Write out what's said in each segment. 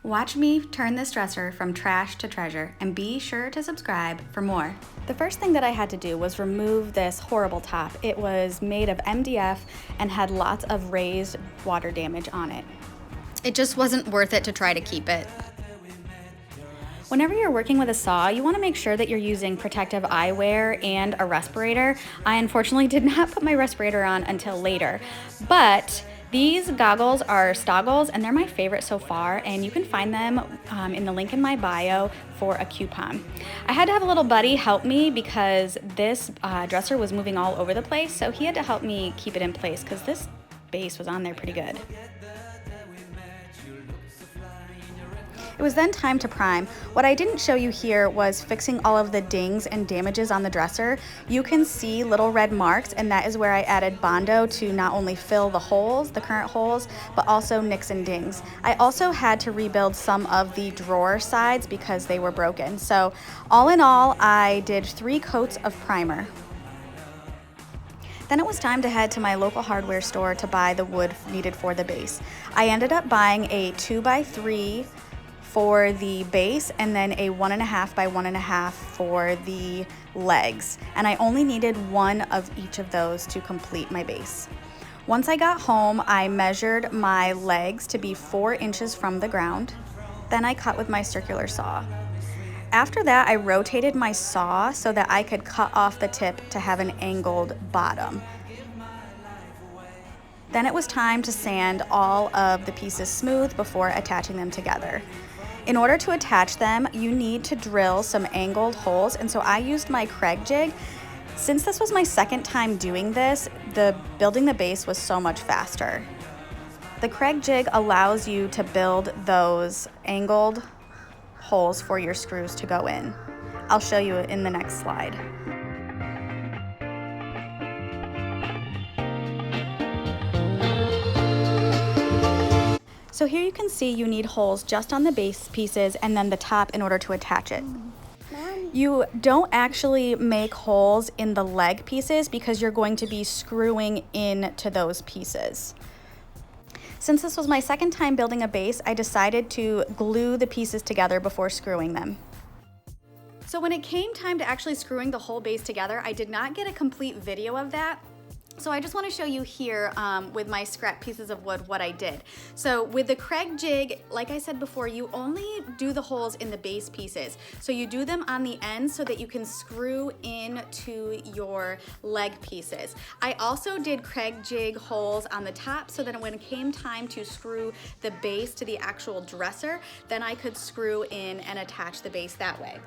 Watch me turn this dresser from trash to treasure, and be sure to subscribe for more. The first thing that I had to do was remove this horrible top. It was made of MDF and had lots of raised water damage on it. It just wasn't worth it to try to keep it. Whenever you're working with a saw, you want to make sure that you're using protective eyewear and a respirator. I unfortunately did not put my respirator on until later, but these goggles are Stoggles, and they're my favorite so far, and you can find them in the link in my bio for a coupon. I had to have a little buddy help me because this dresser was moving all over the place, so he had to help me keep it in place because this base was on there pretty good. It was then time to prime. What I didn't show you here was fixing all of the dings and damages on the dresser. You can see little red marks, and that is where I added Bondo to not only fill the holes, the current holes, but also nicks and dings. I also had to rebuild some of the drawer sides because they were broken. So all in all, I did 3 coats of primer. Then it was time to head to my local hardware store to buy the wood needed for the base. I ended up buying a 2x3 for the base and then a 1.5 by 1.5 for the legs. And I only needed 1 of each of those to complete my base. Once I got home, I measured my legs to be 4 inches from the ground. Then I cut with my circular saw. After that, I rotated my saw so that I could cut off the tip to have an angled bottom. Then it was time to sand all of the pieces smooth before attaching them together. In order to attach them, you need to drill some angled holes, and so I used my Kreg jig. Since this was my second time doing this, building the base was so much faster. The Kreg jig allows you to build those angled holes for your screws to go in. I'll show you in the next slide. So here you can see you need holes just on the base pieces and then the top in order to attach it. You don't actually make holes in the leg pieces because you're going to be screwing into those pieces. Since this was my second time building a base, I decided to glue the pieces together before screwing them. So when it came time to actually screwing the whole base together, I did not get a complete video of that. So I just want to show you here with my scrap pieces of wood what I did. So with the Kreg jig, like I said before, you only do the holes in the base pieces. So you do them on the end so that you can screw into your leg pieces. I also did Kreg jig holes on the top so that when it came time to screw the base to the actual dresser, then I could screw in and attach the base that way.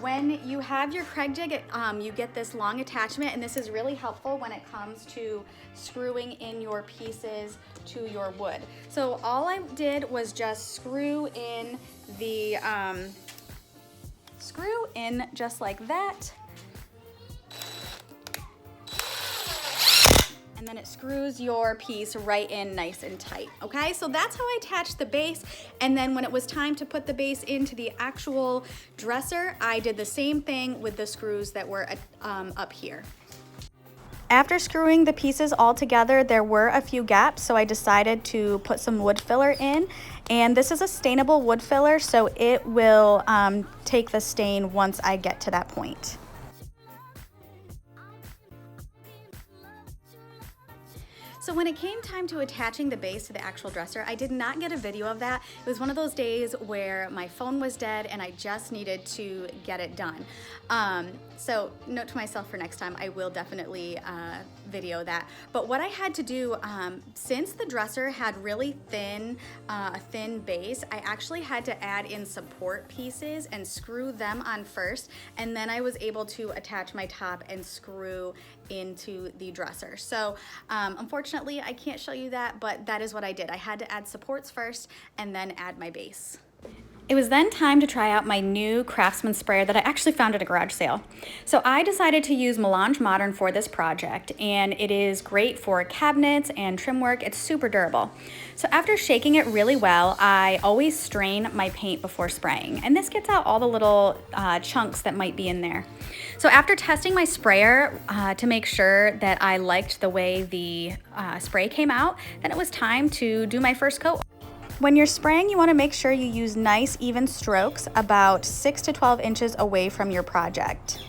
When you have your Kreg jig, you get this long attachment, and this is really helpful when it comes to screwing in your pieces to your wood. So all I did was just screw in just like that. And then it screws your piece right in nice and tight, okay? So that's how I attached the base, and then when it was time to put the base into the actual dresser, I did the same thing with the screws that were up here. After screwing the pieces all together, there were a few gaps, so I decided to put some wood filler in, and this is a stainable wood filler, so it will take the stain once I get to that point. So when it came time to attaching the base to the actual dresser, I did not get a video of that. It was one of those days where my phone was dead and I just needed to get it done. So note to myself for next time, I will definitely video that. But what I had to do, since the dresser had really a thin base, I actually had to add in support pieces and screw them on first, and then I was able to attach my top and screw into the dresser. So unfortunately I can't show you that, but that is what I did. I had to add supports first and then add my base. It was then time to try out my new Craftsman sprayer that I actually found at a garage sale. So I decided to use Melange Modern for this project, and it is great for cabinets and trim work. It's super durable. So after shaking it really well, I always strain my paint before spraying, and this gets out all the little chunks that might be in there. So after testing my sprayer to make sure that I liked the way the spray came out, then it was time to do my first coat. When you're spraying, you want to make sure you use nice even strokes about 6 to 12 inches away from your project.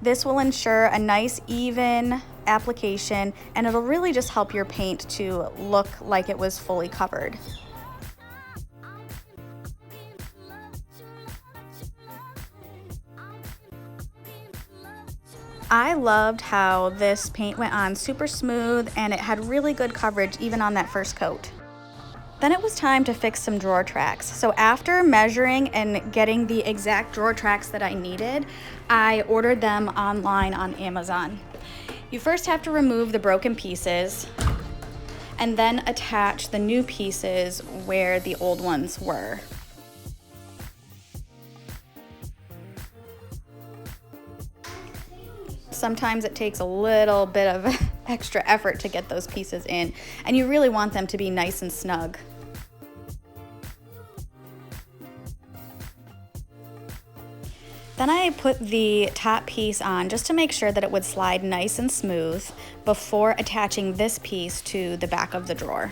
This will ensure a nice even application, and it'll really just help your paint to look like it was fully covered. I loved how this paint went on super smooth and it had really good coverage even on that first coat. Then it was time to fix some drawer tracks. So after measuring and getting the exact drawer tracks that I needed, I ordered them online on Amazon. You first have to remove the broken pieces and then attach the new pieces where the old ones were. Sometimes it takes a little bit of extra effort to get those pieces in, and you really want them to be nice and snug. Then I put the top piece on just to make sure that it would slide nice and smooth before attaching this piece to the back of the drawer.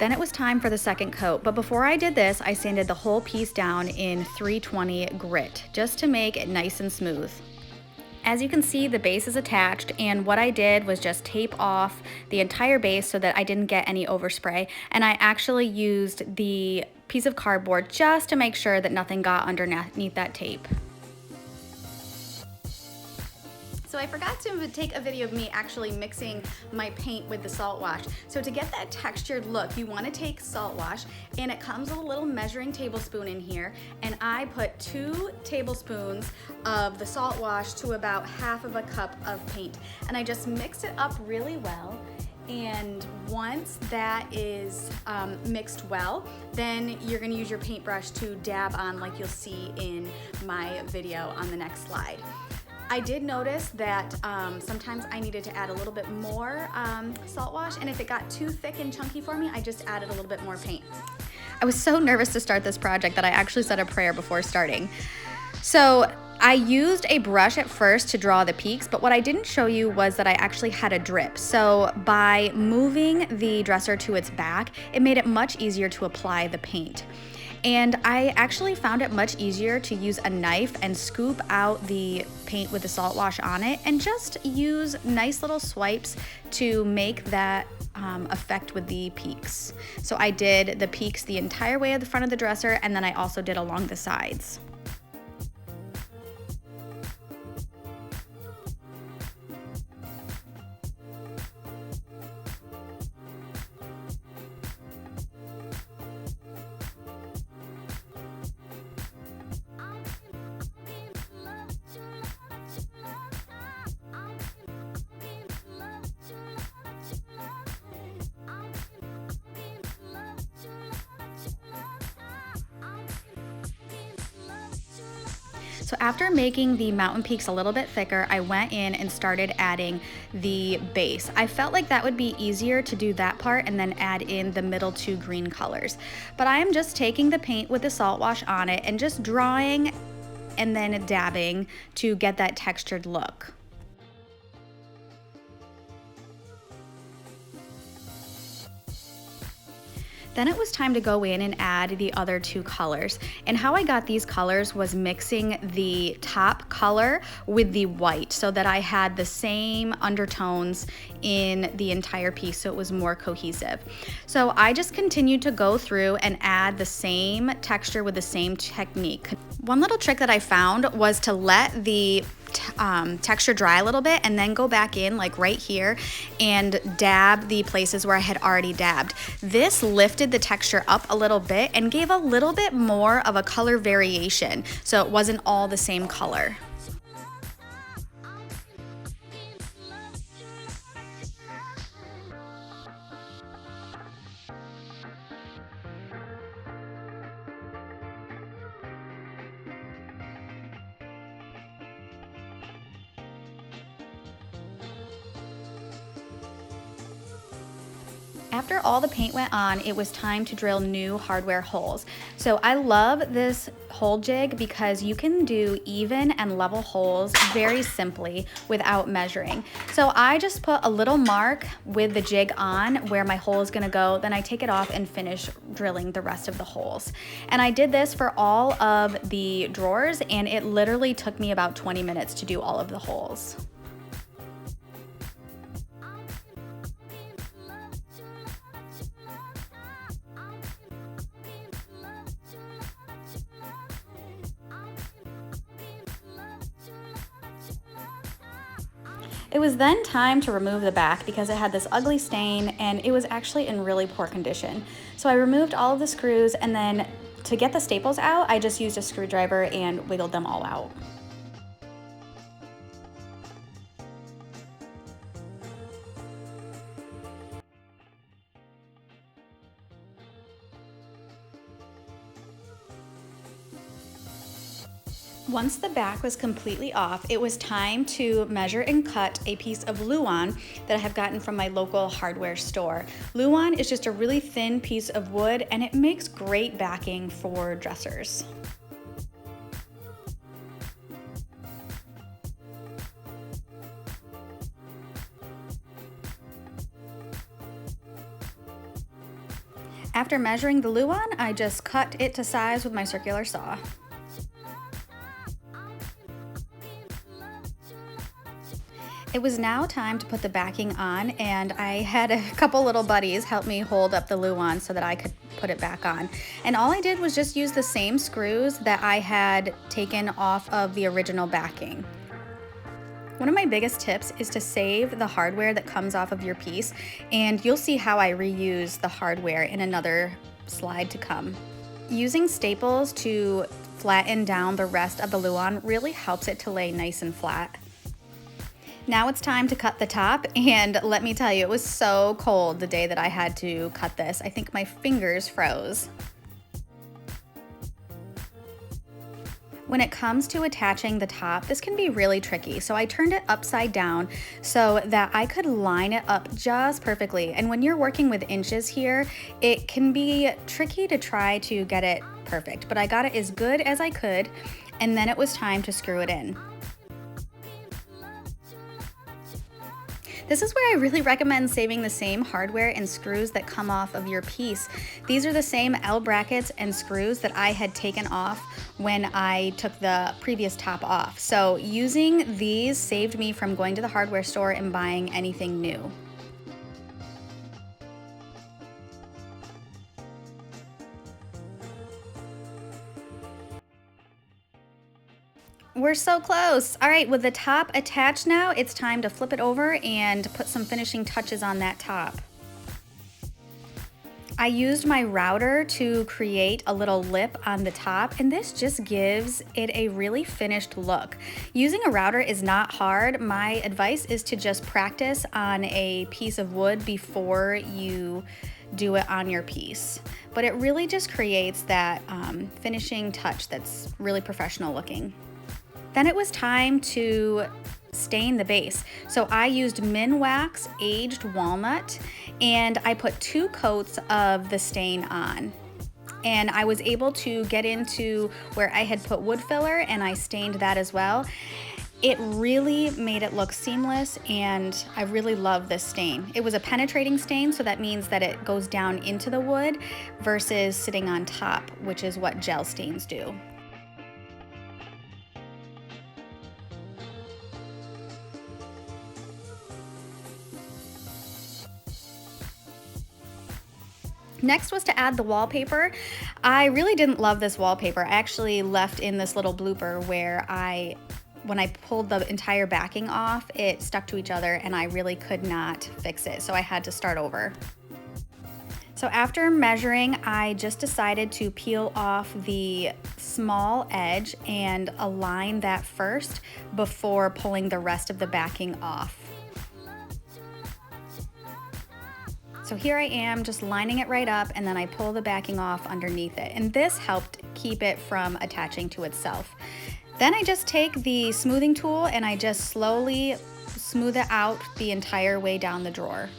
Then it was time for the second coat, but before I did this, I sanded the whole piece down in 320 grit, just to make it nice and smooth. As you can see, the base is attached, and what I did was just tape off the entire base so that I didn't get any overspray, and I actually used the piece of cardboard just to make sure that nothing got underneath that tape. So I forgot to take a video of me actually mixing my paint with the Saltwash. So to get that textured look, you want to take Saltwash, and it comes with a little measuring tablespoon in here, and I put 2 tablespoons of the Saltwash to about half of a cup of paint, and I just mix it up really well. And once that is mixed well, then you're going to use your paintbrush to dab on, like you'll see in my video on the next slide. I did notice that sometimes I needed to add a little bit more Saltwash, and if it got too thick and chunky for me, I just added a little bit more paint. I was so nervous to start this project that I actually said a prayer before starting. So I used a brush at first to draw the peaks, but what I didn't show you was that I actually had a drip. So by moving the dresser to its back, it made it much easier to apply the paint. And I actually found it much easier to use a knife and scoop out the paint with the Saltwash on it and just use nice little swipes to make that effect with the peaks. So I did the peaks the entire way at the front of the dresser, and then I also did along the sides. So after making the mountain peaks a little bit thicker, I went in and started adding the base. I felt like that would be easier to do that part and then add in the middle 2 green colors. But I am just taking the paint with the Saltwash on it and just drawing and then dabbing to get that textured look. Then it was time to go in and add the other 2 colors. And how I got these colors was mixing the top color with the white so that I had the same undertones in the entire piece so it was more cohesive. So I just continued to go through and add the same texture with the same technique. One little trick that I found was to let the texture dry a little bit and then go back in like right here and dab the places where I had already dabbed. This lifted the texture up a little bit and gave a little bit more of a color variation so it wasn't all the same color. After all the paint went on, it was time to drill new hardware holes. So I love this hole jig because you can do even and level holes very simply without measuring. So I just put a little mark with the jig on where my hole is gonna go, then I take it off and finish drilling the rest of the holes. And I did this for all of the drawers, and it literally took me about 20 minutes to do all of the holes. It was then time to remove the back because it had this ugly stain and it was actually in really poor condition. So I removed all of the screws, and then to get the staples out, I just used a screwdriver and wiggled them all out. Once the back was completely off, it was time to measure and cut a piece of Luan that I have gotten from my local hardware store. Luan is just a really thin piece of wood, and it makes great backing for dressers. After measuring the Luan, I just cut it to size with my circular saw. It was now time to put the backing on, and I had a couple little buddies help me hold up the Luan so that I could put it back on. And all I did was just use the same screws that I had taken off of the original backing. One of my biggest tips is to save the hardware that comes off of your piece, and you'll see how I reuse the hardware in another slide to come. Using staples to flatten down the rest of the Luan really helps it to lay nice and flat. Now it's time to cut the top, and let me tell you, it was so cold the day that I had to cut this. I think my fingers froze. When it comes to attaching the top, this can be really tricky. So I turned it upside down so that I could line it up just perfectly. And when you're working with inches here, it can be tricky to try to get it perfect, but I got it as good as I could, and then it was time to screw it in. This is where I really recommend saving the same hardware and screws that come off of your piece. These are the same L brackets and screws that I had taken off when I took the previous top off. So using these saved me from going to the hardware store and buying anything new. We're so close. All right, with the top attached now, it's time to flip it over and put some finishing touches on that top. I used my router to create a little lip on the top, and this just gives it a really finished look. Using a router is not hard. My advice is to just practice on a piece of wood before you do it on your piece. But it really just creates that finishing touch that's really professional looking. Then it was time to stain the base. So I used Minwax Aged Walnut, and I put 2 coats of the stain on. And I was able to get into where I had put wood filler, and I stained that as well. It really made it look seamless, and I really love this stain. It was a penetrating stain, so that means that it goes down into the wood versus sitting on top, which is what gel stains do. Next was to add the wallpaper. I really didn't love this wallpaper. I actually left in this little blooper where when I pulled the entire backing off, it stuck to each other and I really could not fix it, so I had to start over. So after measuring, I just decided to peel off the small edge and align that first before pulling the rest of the backing off. So here I am just lining it right up, and then I pull the backing off underneath it, and this helped keep it from attaching to itself. Then I just take the smoothing tool and I just slowly smooth it out the entire way down the drawer.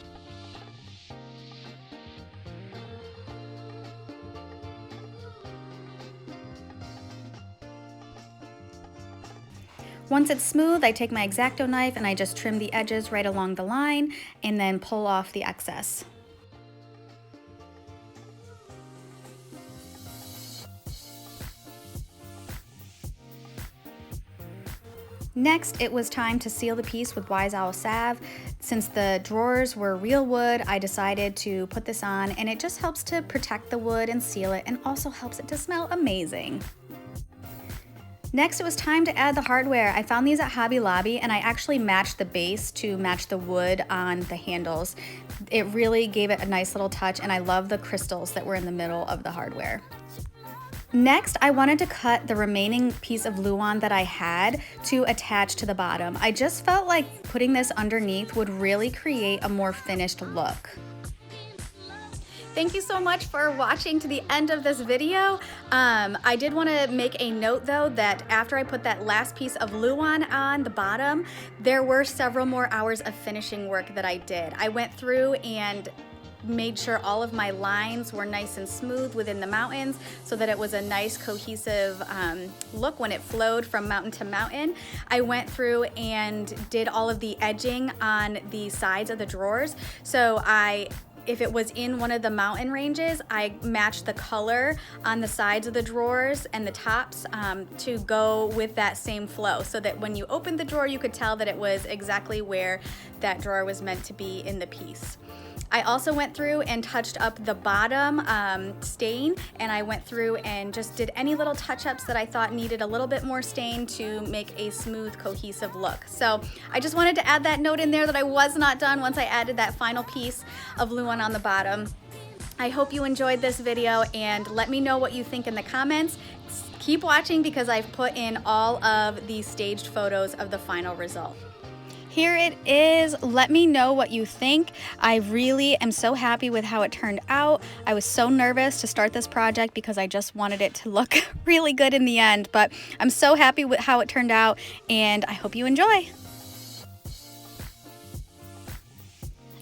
Once it's smooth, I take my X-Acto knife and I just trim the edges right along the line and then pull off the excess. Next, it was time to seal the piece with Wise Owl Salve. Since the drawers were real wood, I decided to put this on, and it just helps to protect the wood and seal it, and also helps it to smell amazing. Next, it was time to add the hardware. I found these at Hobby Lobby, and I actually matched the base to match the wood on the handles. It really gave it a nice little touch, and I love the crystals that were in the middle of the hardware. Next, I wanted to cut the remaining piece of Luan that I had to attach to the bottom. I just felt like putting this underneath would really create a more finished look. Thank you so much for watching to the end of this video. I did want to make a note though that after I put that last piece of Luan on the bottom, there were several more hours of finishing work that I did. I went through and made sure all of my lines were nice and smooth within the mountains so that it was a nice cohesive look when it flowed from mountain to mountain. I went through and did all of the edging on the sides of the drawers. So if it was in one of the mountain ranges, I matched the color on the sides of the drawers and the tops to go with that same flow so that when you opened the drawer, you could tell that it was exactly where that drawer was meant to be in the piece. I also went through and touched up the bottom stain, and I went through and just did any little touch-ups that I thought needed a little bit more stain to make a smooth, cohesive look. So I just wanted to add that note in there that I was not done once I added that final piece of Luan on the bottom. I hope you enjoyed this video, and let me know what you think in the comments. Keep watching because I've put in all of the staged photos of the final result. Here it is. Let me know what you think. I really am so happy with how it turned out. I was so nervous to start this project because I just wanted it to look really good in the end, but I'm so happy with how it turned out, and I hope you enjoy.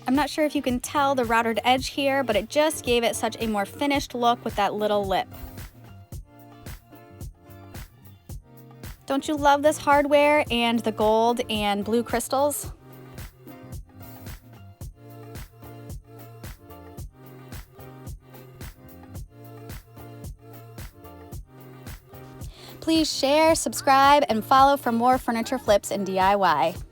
I'm not sure if you can tell the routed edge here, but it just gave it such a more finished look with that little lip. Don't you love this hardware and the gold and blue crystals? Please share, subscribe, and follow for more furniture flips and DIY.